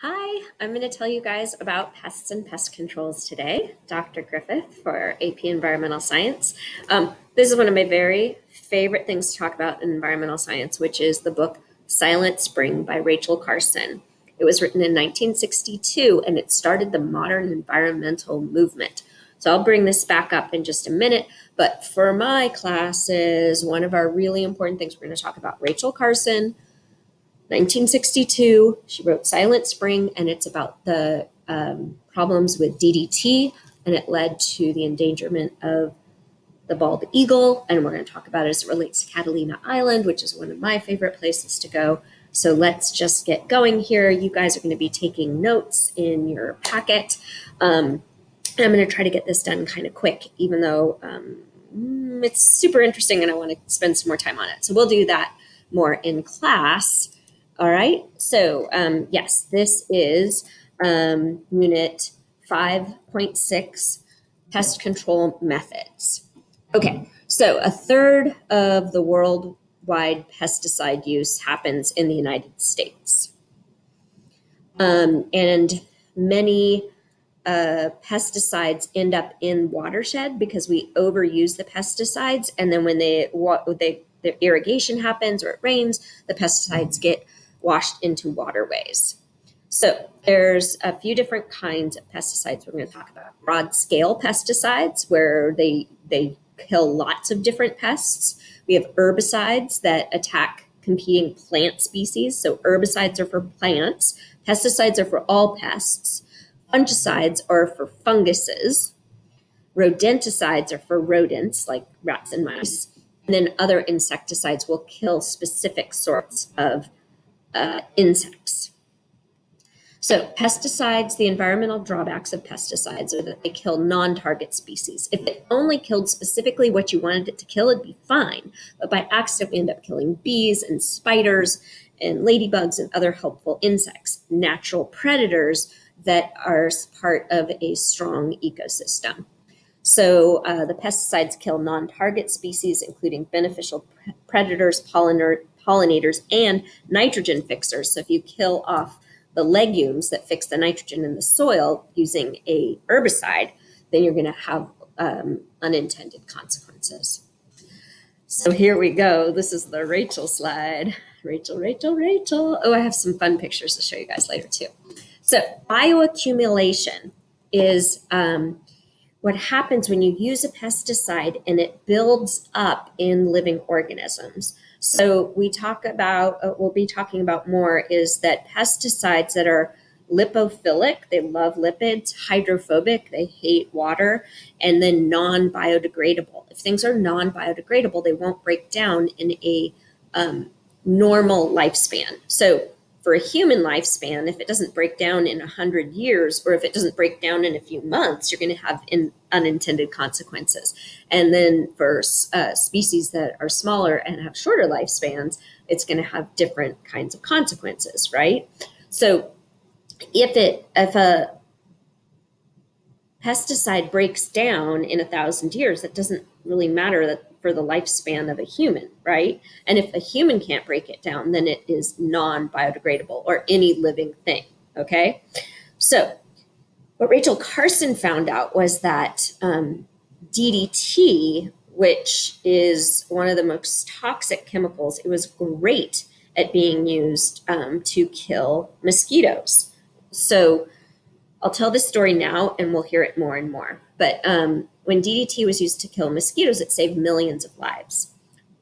Hi, I'm going to tell you guys about pests and pest controls today. Dr. Griffith for AP Environmental Science. This is one of my very favorite things to talk about in environmental science, which is the book Silent Spring by Rachel Carson. It was written in 1962 and it started the modern environmental movement. So I'll bring this back up in just a minute, but for my classes, one of our really important things we're going to talk about Rachel Carson, 1962, she wrote Silent Spring, and it's about the problems with DDT, and it led to the endangerment of the bald eagle, and we're going to talk about it as it relates to Catalina Island, which is one of my favorite places to go. So let's just get going here. You guys are going to be taking notes in your packet. I'm going to try to get this done kind of quick, even though it's super interesting and I want to spend some more time on it. So we'll do that more in class. All right, so yes, this is Unit 5.6, Pest Control Methods. Okay, so a third of the worldwide pesticide use happens in the United States. And many pesticides end up in watershed because we overuse the pesticides, and then when the irrigation happens or it rains, the pesticides get washed into waterways. So there's a few different kinds of pesticides we're going to talk about. Broad scale pesticides, where they kill lots of different pests. We have herbicides that attack competing plant species. So herbicides are for plants. Pesticides are for all pests. Fungicides are for funguses. Rodenticides are for rodents like rats and mice. And then other insecticides will kill specific sorts of insects. So pesticides, the environmental drawbacks of pesticides are that they kill non-target species. If it only killed specifically what you wanted it to kill, it'd be fine. But by accident, we end up killing bees and spiders and ladybugs and other helpful insects, natural predators that are part of a strong ecosystem. So the pesticides kill non-target species, including beneficial predators, pollinators, and nitrogen fixers. So if you kill off the legumes that fix the nitrogen in the soil using a herbicide, then you're going to have unintended consequences. So here we go. This is the Rachel slide. Rachel. Oh, I have some fun pictures to show you guys later too. So bioaccumulation is what happens when you use a pesticide and it builds up in living organisms. So we'll be talking about more is that pesticides that are lipophilic, they love lipids, hydrophobic, they hate water, and then non-biodegradable. If things are non-biodegradable, they won't break down in a normal lifespan. So for a human lifespan, if it doesn't break down in 100 years, or if it doesn't break down in a few months, you're going to have unintended consequences. And then for species that are smaller and have shorter lifespans, it's going to have different kinds of consequences, right? So if a pesticide breaks down in 1,000 years, that doesn't really matter for the lifespan of a human, right? And if a human can't break it down, then it is non-biodegradable, or any living thing, okay? So what Rachel Carson found out was that DDT, which is one of the most toxic chemicals, it was great at being used to kill mosquitoes. So I'll tell this story now and we'll hear it more and more. But when DDT was used to kill mosquitoes, it saved millions of lives.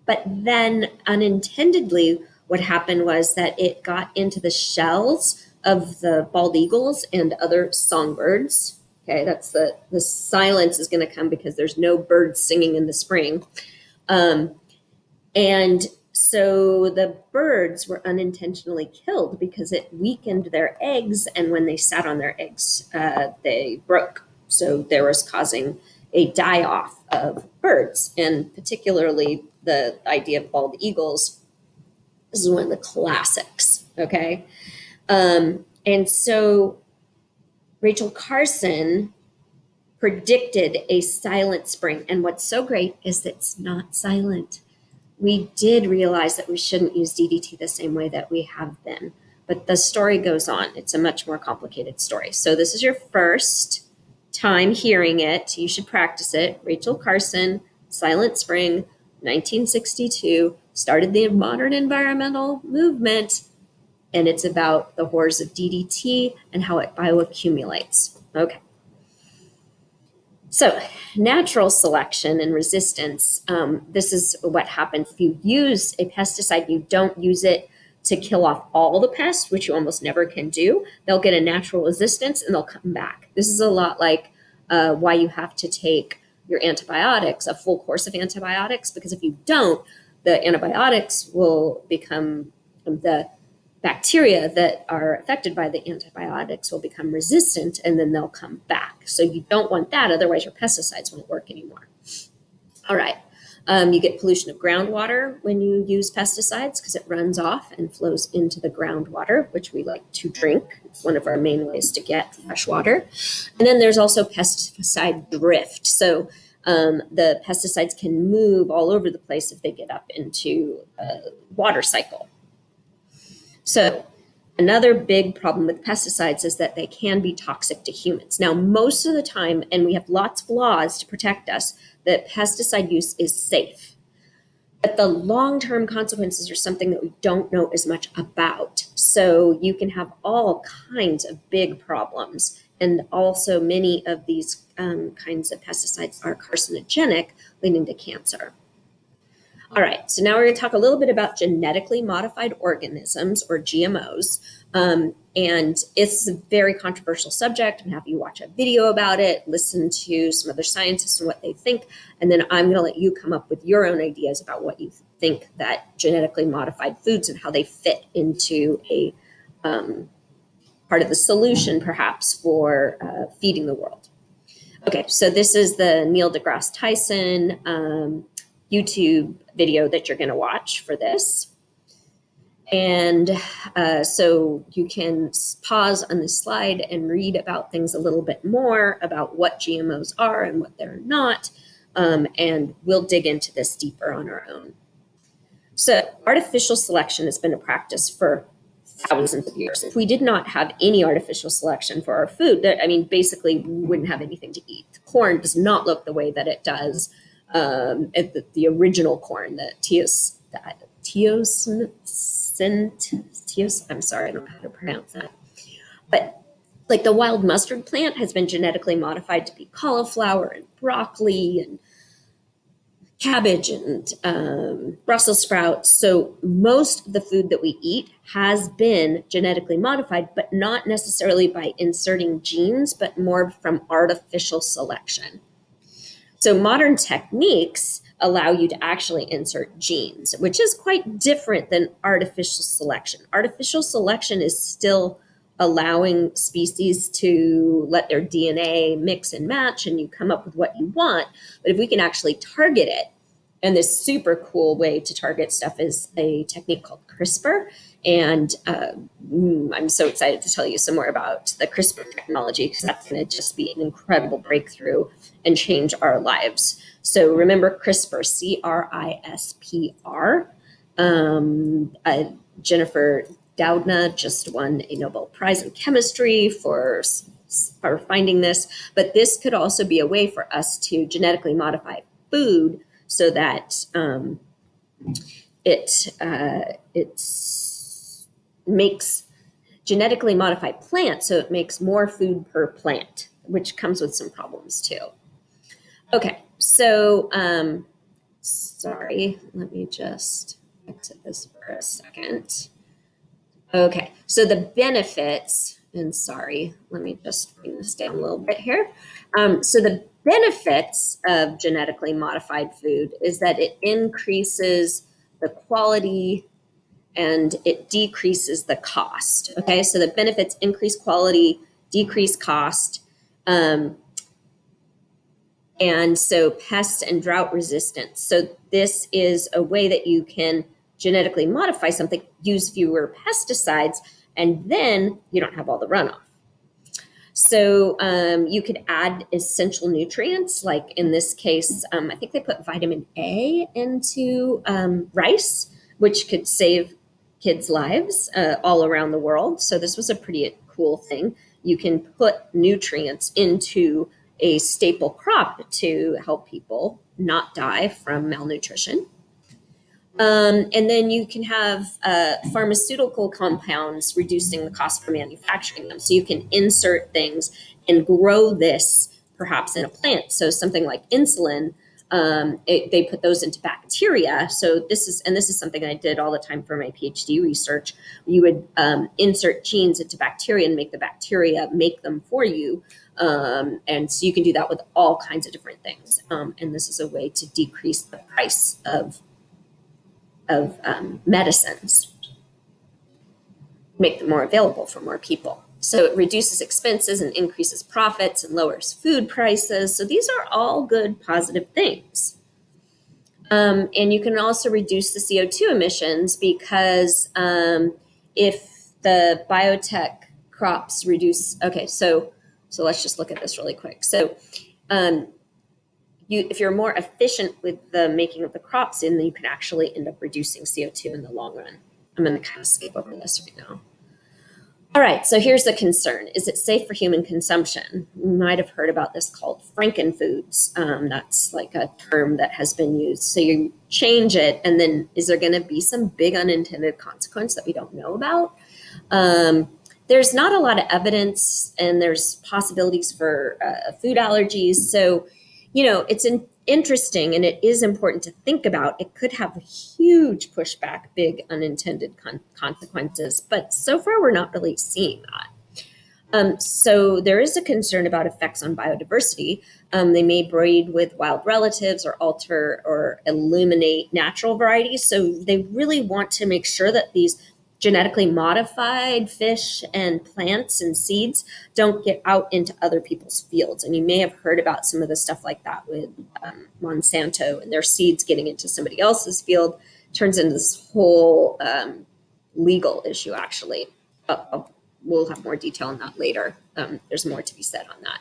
But then unintendedly, what happened was that it got into the shells of the bald eagles and other songbirds. Okay, that's the silence is going to come because there's no birds singing in the spring. And so the birds were unintentionally killed because it weakened their eggs, and when they sat on their eggs, they broke. So there was causing a die-off of birds, and particularly the idea of bald eagles. This is one of the classics, okay? And so Rachel Carson predicted a silent spring, and what's so great is that it's not silent. We did realize that we shouldn't use DDT the same way that we have been. but the story goes on. It's a much more complicated story. So this is your first time hearing it. You should practice it. Rachel Carson, Silent Spring, 1962, started the modern environmental movement, and it's about the horrors of DDT and how it bioaccumulates. Okay. So natural selection and resistance, this is what happens. If you use a pesticide, you don't use it to kill off all the pests, which you almost never can do. They'll get a natural resistance and they'll come back. This is a lot like why you have to take your antibiotics, a full course of antibiotics, because if you don't, the antibiotics will become the bacteria that are affected by the antibiotics will become resistant and then they'll come back. So you don't want that, otherwise your pesticides won't work anymore. All right. You get pollution of groundwater when you use pesticides because it runs off and flows into the groundwater, which we like to drink. It's one of our main ways to get fresh water. And then there's also pesticide drift. So the pesticides can move all over the place if they get up into a water cycle. So another big problem with pesticides is that they can be toxic to humans. Now, most of the time, and we have lots of laws to protect us, that pesticide use is safe. But the long-term consequences are something that we don't know as much about. So you can have all kinds of big problems. And also many of these kinds of pesticides are carcinogenic, leading to cancer. All right, so now we're going to talk a little bit about genetically modified organisms, or GMOs. And it's a very controversial subject. I'm happy you watch a video about it, listen to some other scientists and what they think, and then I'm going to let you come up with your own ideas about what you think that genetically modified foods and how they fit into a part of the solution, perhaps, for feeding the world. Okay, so this is the Neil deGrasse Tyson YouTube video that you're going to watch for this. And so you can pause on this slide and read about things a little bit more about what GMOs are and what they're not. And we'll dig into this deeper on our own. So artificial selection has been a practice for thousands of years. If we did not have any artificial selection for our food, I mean, basically we wouldn't have anything to eat. Corn does not look the way that it does the original corn, I'm sorry, I don't know how to pronounce that. But like the wild mustard plant has been genetically modified to be cauliflower and broccoli and cabbage and Brussels sprouts. So most of the food that we eat has been genetically modified, but not necessarily by inserting genes, but more from artificial selection. So modern techniques allow you to actually insert genes, which is quite different than artificial selection. Artificial selection is still allowing species to let their DNA mix and match and you come up with what you want. But if we can actually target it, and this super cool way to target stuff is a technique called CRISPR. And I'm so excited to tell you some more about the CRISPR technology because that's going to just be an incredible breakthrough and change our lives. So remember CRISPR, C-R-I-S-P-R. Jennifer Doudna just won a Nobel Prize in Chemistry for finding this. But this could also be a way for us to genetically modify food so that it makes genetically modified plants, so it makes more food per plant, which comes with some problems too. Okay, so sorry, let me just exit this for a second. Okay, so the benefits, and sorry, let me just bring this down a little bit here. So the benefits of genetically modified food is that it increases the quality and it decreases the cost. Okay, so the benefits increase quality, decrease cost, and so pest and drought resistance. So this is a way that you can genetically modify something, use fewer pesticides, and then you don't have all the runoff. So you could add essential nutrients, like in this case, I think they put vitamin A into rice, which could save kids' lives all around the world. So this was a pretty cool thing. You can put nutrients into a staple crop to help people not die from malnutrition. And then you can have pharmaceutical compounds reducing the cost for manufacturing them. So you can insert things and grow this perhaps in a plant. So something like insulin, they put those into bacteria. So this is something I did all the time for my PhD research. You would insert genes into bacteria and make the bacteria make them for you. And so you can do that with all kinds of different things. And this is a way to decrease the price of medicines, make them more available for more people. So it reduces expenses and increases profits and lowers food prices. So these are all good, positive things. And you can also reduce the CO2 emissions because if the biotech crops reduce, okay, so let's just look at this really quick. So if you're more efficient with the making of the crops, then you can actually end up reducing CO2 in the long run. I'm going to kind of skip over this right now. All right, so here's the concern. Is it safe for human consumption? You might have heard about this called frankenfoods. That's like a term that has been used. So you change it, and then is there going to be some big unintended consequence that we don't know about? There's not a lot of evidence, and there's possibilities for food allergies. So, it's interesting, and it is important to think about. It could have a huge pushback, big unintended consequences, but so far we're not really seeing that. So there is a concern about effects on biodiversity. They may breed with wild relatives or alter or eliminate natural varieties. So they really want to make sure that these genetically modified fish and plants and seeds don't get out into other people's fields. And you may have heard about some of the stuff like that with Monsanto and their seeds getting into somebody else's field. Turns into this whole legal issue, actually. We'll have more detail on that later. There's more to be said on that.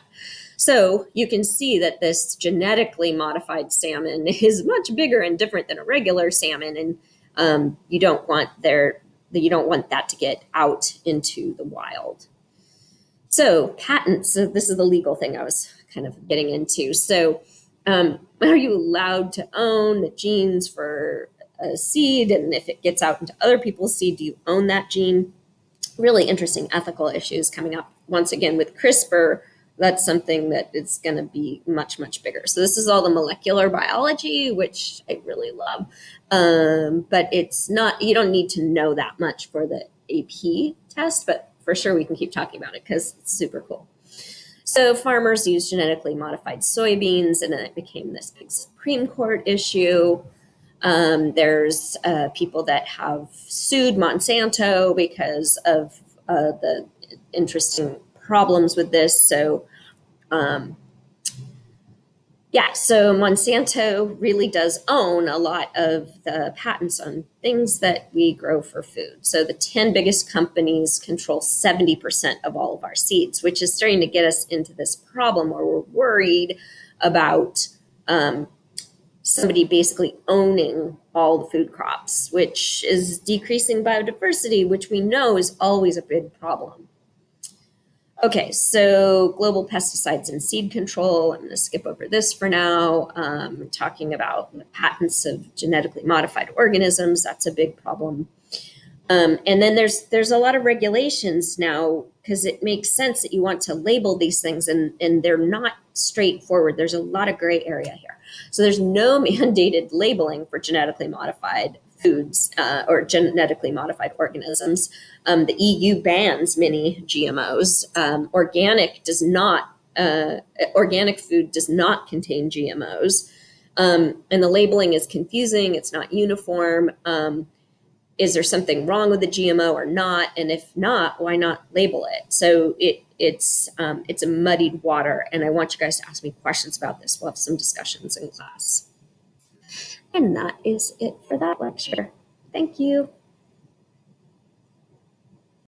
So you can see that this genetically modified salmon is much bigger and different than a regular salmon, and you don't want that to get out into the wild. So patents, so this is the legal thing I was kind of getting into. So are you allowed to own the genes for a seed? And if it gets out into other people's seed, do you own that gene? Really interesting ethical issues coming up. Once again, with CRISPR, that's something that is going to be much, much bigger. So this is all the molecular biology, which I really love. But it's not, you don't need to know that much for the AP test, but for sure we can keep talking about it because it's super cool. So farmers use genetically modified soybeans, and then it became this big Supreme Court issue. There's people that have sued Monsanto because of the interesting problems with this. So, so Monsanto really does own a lot of the patents on things that we grow for food. So the 10 biggest companies control 70% of all of our seeds, which is starting to get us into this problem where we're worried about somebody basically owning all the food crops, which is decreasing biodiversity, which we know is always a big problem. Okay, so global pesticides and seed control. I'm going to skip over this for now. Talking about the patents of genetically modified organisms. That's a big problem. And then there's a lot of regulations now because it makes sense that you want to label these things, and they're not straightforward. There's a lot of gray area here. So there's no mandated labeling for genetically modified foods or genetically modified organisms. The EU bans many GMOs. Organic food does not contain GMOs. And the labeling is confusing. It's not uniform. Is there something wrong with the GMO or not? And if not, why not label it? So it's a muddied water. And I want you guys to ask me questions about this. We'll have some discussions in class. And that is it for that lecture. Thank you.